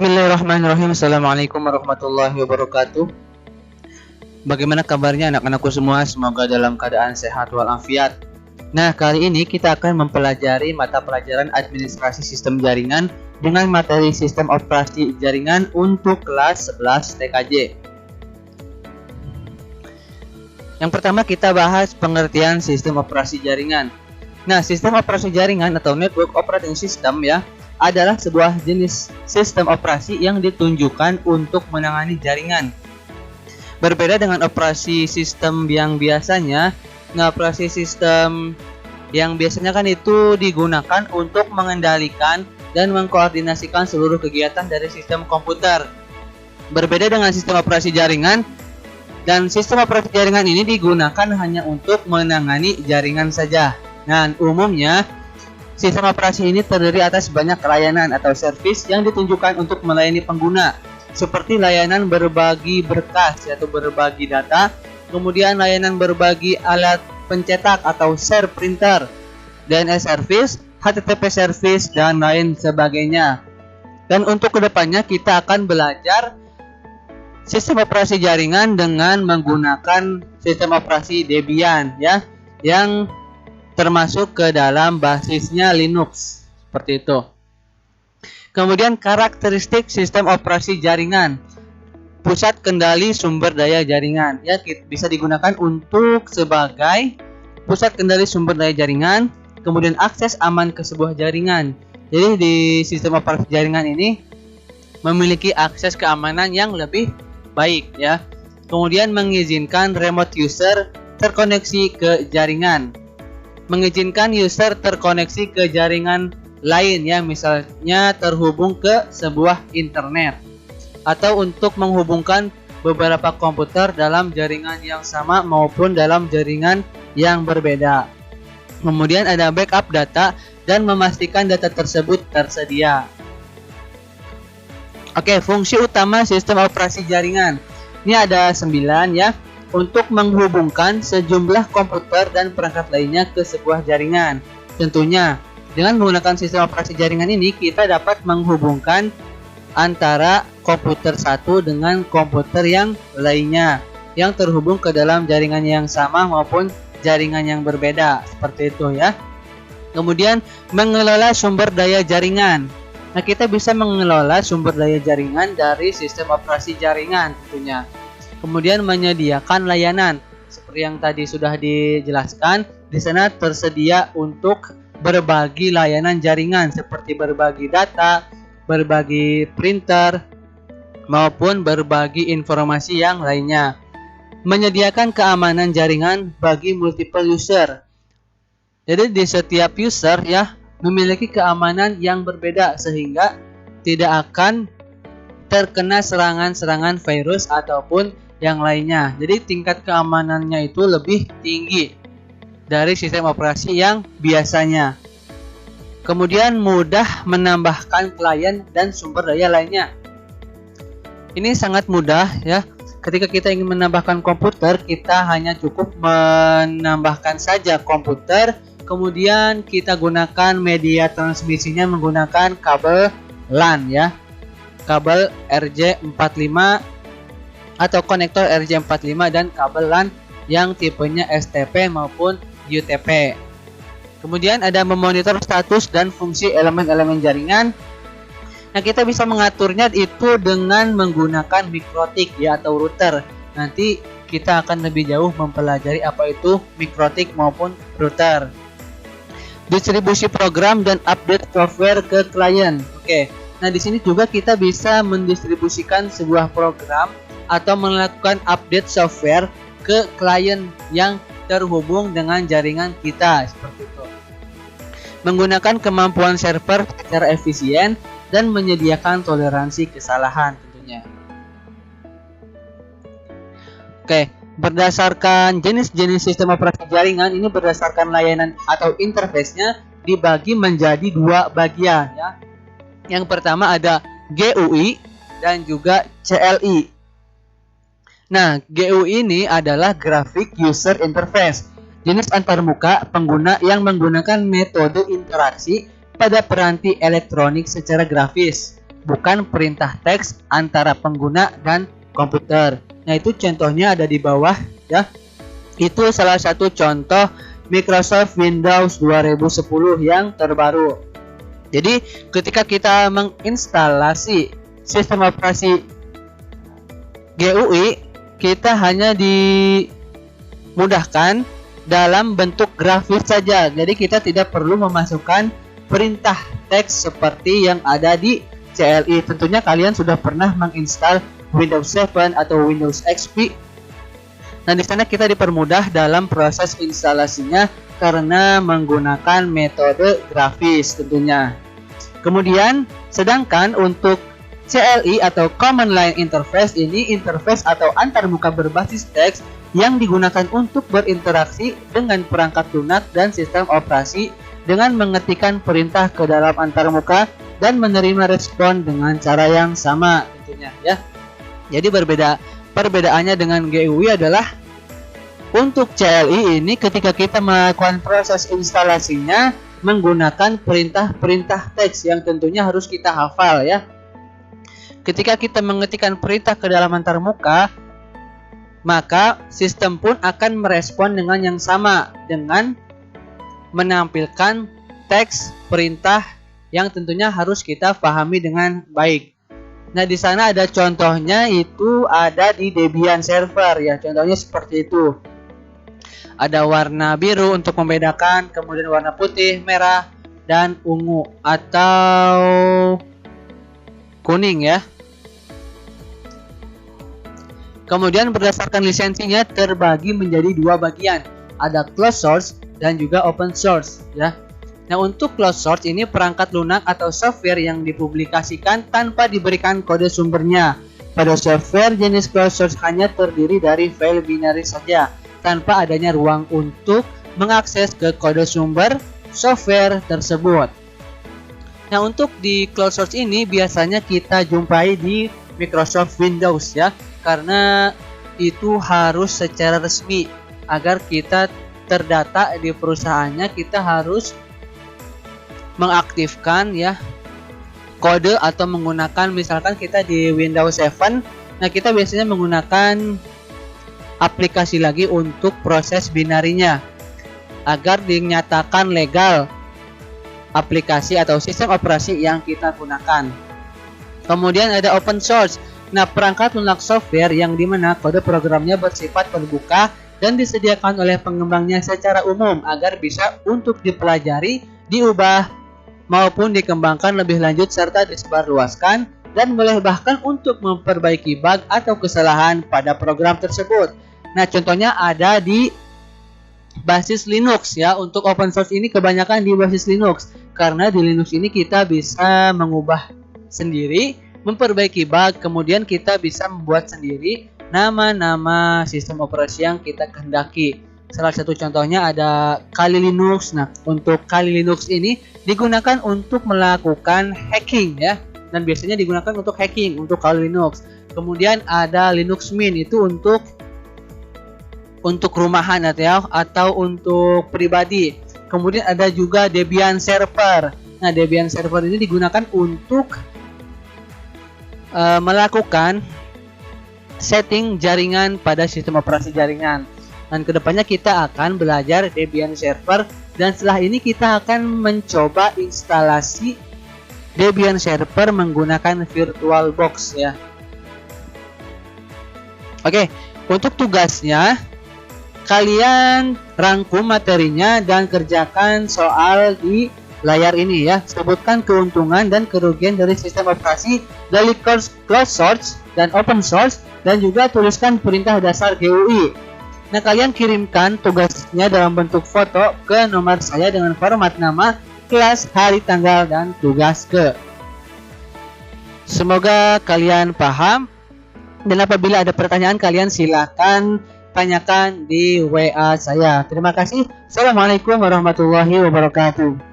Bismillahirrahmanirrahim. Assalamualaikum warahmatullahi wabarakatuh. Bagaimana kabarnya anak-anakku semua? Semoga dalam keadaan sehat walafiat. Nah, kali ini kita akan mempelajari mata pelajaran administrasi sistem jaringan dengan materi sistem operasi jaringan untuk kelas 11 TKJ. Yang pertama kita bahas pengertian sistem operasi jaringan. Nah, sistem operasi jaringan atau network operating system adalah sebuah jenis sistem operasi yang ditunjukkan untuk menangani jaringan. Berbeda dengan operasi sistem yang biasanya, operasi sistem yang biasanya kan itu digunakan untuk mengendalikan dan mengkoordinasikan seluruh kegiatan dari sistem komputer. Berbeda dengan sistem operasi jaringan, dan sistem operasi jaringan ini digunakan hanya untuk menangani jaringan saja. Nah, umumnya sistem operasi ini terdiri atas banyak layanan atau servis yang ditunjukkan untuk melayani pengguna, seperti layanan berbagi berkas atau berbagi data, kemudian layanan berbagi alat pencetak atau share printer, DNS service, HTTP service, dan lain sebagainya. Dan untuk kedepannya kita akan belajar sistem operasi jaringan dengan menggunakan sistem operasi Debian yang termasuk ke dalam basisnya Linux, seperti itu. Kemudian karakteristik sistem operasi jaringan. Pusat kendali sumber daya jaringan bisa digunakan untuk sebagai pusat kendali sumber daya jaringan, kemudian akses aman ke sebuah jaringan. Jadi di sistem operasi jaringan ini memiliki akses keamanan yang lebih baik Kemudian mengizinkan remote user terkoneksi ke jaringan. Mengizinkan user terkoneksi ke jaringan lain misalnya terhubung ke sebuah internet atau untuk menghubungkan beberapa komputer dalam jaringan yang sama maupun dalam jaringan yang berbeda. Kemudian ada backup data dan memastikan data tersebut tersedia. Oke, fungsi utama sistem operasi jaringan. Ini ada 9 untuk menghubungkan sejumlah komputer dan perangkat lainnya ke sebuah jaringan. Tentunya, dengan menggunakan sistem operasi jaringan ini, kita dapat menghubungkan antara komputer satu dengan komputer yang lainnya yang terhubung ke dalam jaringan yang sama maupun jaringan yang berbeda. Seperti itu Kemudian, mengelola sumber daya jaringan. Nah, kita bisa mengelola sumber daya jaringan dari sistem operasi jaringan tentunya. Kemudian menyediakan layanan seperti yang tadi sudah dijelaskan. Di sana tersedia untuk berbagi layanan jaringan seperti berbagi data, berbagi printer, maupun berbagi informasi yang lainnya. Menyediakan keamanan jaringan bagi multiple user. Jadi di setiap user memiliki keamanan yang berbeda sehingga tidak akan terkena serangan-serangan virus ataupun yang lainnya. Jadi tingkat keamanannya itu lebih tinggi dari sistem operasi yang biasanya. Kemudian mudah menambahkan klien dan sumber daya lainnya. Ini sangat mudah Ketika kita ingin menambahkan komputer, kita hanya cukup menambahkan saja komputer. Kemudian kita gunakan media transmisinya menggunakan kabel LAN kabel RJ45 atau konektor RJ45 dan kabel LAN yang tipenya STP maupun UTP. Kemudian ada memonitor status dan fungsi elemen-elemen jaringan. Nah, kita bisa mengaturnya itu dengan menggunakan mikrotik atau router. Nanti kita akan lebih jauh mempelajari apa itu mikrotik maupun router. Distribusi program dan update software ke klien. Oke. Nah, di sini juga kita bisa mendistribusikan sebuah program atau melakukan update software ke klien yang terhubung dengan jaringan kita, seperti itu. Menggunakan kemampuan server secara efisien dan menyediakan toleransi kesalahan tentunya. Oke, berdasarkan jenis-jenis sistem operasi jaringan ini berdasarkan layanan atau interface-nya dibagi menjadi 2 bagian Yang pertama ada GUI dan juga CLI. Nah, GUI ini adalah Graphic User Interface, jenis antarmuka pengguna yang menggunakan metode interaksi pada peranti elektronik secara grafis, bukan perintah teks antara pengguna dan komputer. Nah, itu contohnya ada di bawah ya. Itu salah satu contoh Microsoft Windows 2010 yang terbaru. Jadi ketika kita menginstalasi sistem operasi GUI, kita hanya dimudahkan dalam bentuk grafis saja. Jadi kita tidak perlu memasukkan perintah teks seperti yang ada di CLI. Tentunya kalian sudah pernah menginstal Windows 7 atau Windows XP. Nah, di sana kita dipermudah dalam proses instalasinya karena menggunakan metode grafis tentunya. Kemudian, sedangkan untuk CLI atau Command Line Interface ini interface atau antarmuka berbasis teks yang digunakan untuk berinteraksi dengan perangkat lunak dan sistem operasi dengan mengetikkan perintah ke dalam antarmuka dan menerima respon dengan cara yang sama tentunya ya. Jadi perbedaannya dengan GUI adalah untuk CLI ini ketika kita melakukan proses instalasinya menggunakan perintah-perintah teks yang tentunya harus kita hafal ya. Ketika kita mengetikkan perintah ke dalam antarmuka, maka sistem pun akan merespon dengan yang sama dengan menampilkan teks perintah yang tentunya harus kita pahami dengan baik. Nah, di sana ada contohnya, itu ada di Debian server ya. Contohnya seperti itu. Ada warna biru untuk membedakan, kemudian warna putih, merah, dan ungu atau kuning ya. Kemudian berdasarkan lisensinya terbagi menjadi dua bagian. Ada closed source dan juga open source ya. Nah, untuk closed source ini perangkat lunak atau software yang dipublikasikan tanpa diberikan kode sumbernya. Pada software jenis closed source hanya terdiri dari file binary saja, tanpa adanya ruang untuk mengakses ke kode sumber software tersebut. Nah, untuk di closed source ini biasanya kita jumpai di Microsoft Windows ya, karena itu harus secara resmi agar kita terdata di perusahaannya, kita harus mengaktifkan ya kode atau menggunakan, misalkan kita di Windows 7, nah kita biasanya menggunakan aplikasi lagi untuk proses binarinya agar dinyatakan legal aplikasi atau sistem operasi yang kita gunakan. Kemudian ada open source. Nah, perangkat lunak software yang dimana kode programnya bersifat terbuka dan disediakan oleh pengembangnya secara umum agar bisa untuk dipelajari, diubah maupun dikembangkan lebih lanjut serta disebarluaskan, dan boleh bahkan untuk memperbaiki bug atau kesalahan pada program tersebut. Nah, contohnya ada di basis Linux ya. Untuk open source ini kebanyakan di basis Linux, karena di Linux ini kita bisa mengubah sendiri, memperbaiki bug, kemudian kita bisa membuat sendiri nama-nama sistem operasi yang kita kehendaki. Salah satu contohnya ada Kali Linux. Nah, untuk Kali Linux ini digunakan untuk melakukan hacking ya, dan biasanya digunakan untuk hacking untuk Kali Linux. Kemudian ada Linux Mint, itu untuk rumahan atau untuk pribadi. Kemudian ada juga Debian Server. Nah, Debian Server ini digunakan untuk melakukan setting jaringan pada sistem operasi jaringan. Dan kedepannya kita akan belajar Debian Server, dan setelah ini kita akan mencoba instalasi Debian Server menggunakan VirtualBox ya. Oke, untuk tugasnya kalian rangkum materinya dan kerjakan soal di layar ini ya. Sebutkan keuntungan dan kerugian dari sistem operasi dari closed source dan open source, dan juga tuliskan perintah dasar GUI. Nah, kalian kirimkan tugasnya dalam bentuk foto ke nomor saya dengan format nama, kelas, hari, tanggal, dan tugas ke. Semoga kalian paham, dan apabila ada pertanyaan kalian silakan tanyakan di WA saya. Terima kasih. Assalamualaikum warahmatullahi wabarakatuh.